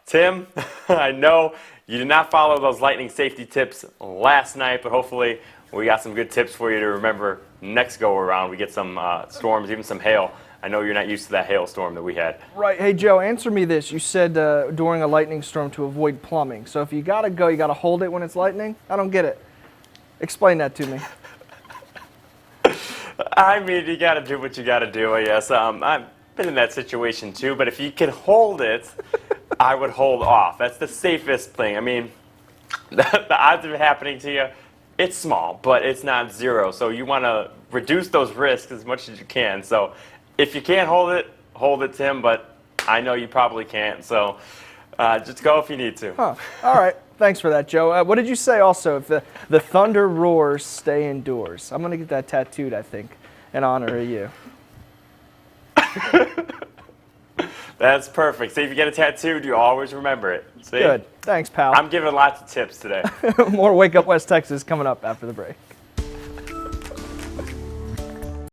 Tim, I know you did not follow those lightning safety tips last night, but hopefully we got some good tips for you to remember next go around. We get some storms, even some hail. I know you're not used to that hailstorm that we had. Right. Hey, Joe, answer me this. You said during a lightning storm to avoid plumbing. So if you got to go, you got to hold it when it's lightning? I don't get it. Explain that to me. I mean, you got to do what you got to do, I guess. I've been in that situation too, but if you can hold it, I would hold off. That's the safest thing. I mean, the odds of it happening to you, it's small, but it's not zero. So you want to reduce those risks as much as you can. So if you can't hold it, Tim, but I know you probably can't. So just go if you need to. Huh. All right. Thanks for that, Joe. What did you say also? If the thunder roars, stay indoors. I'm going to get that tattooed, I think, in honor of you. That's perfect. See, if you get a tattooed, you always remember it. See? Good. Thanks, pal. I'm giving lots of tips today. More Wake Up West Texas coming up after the break.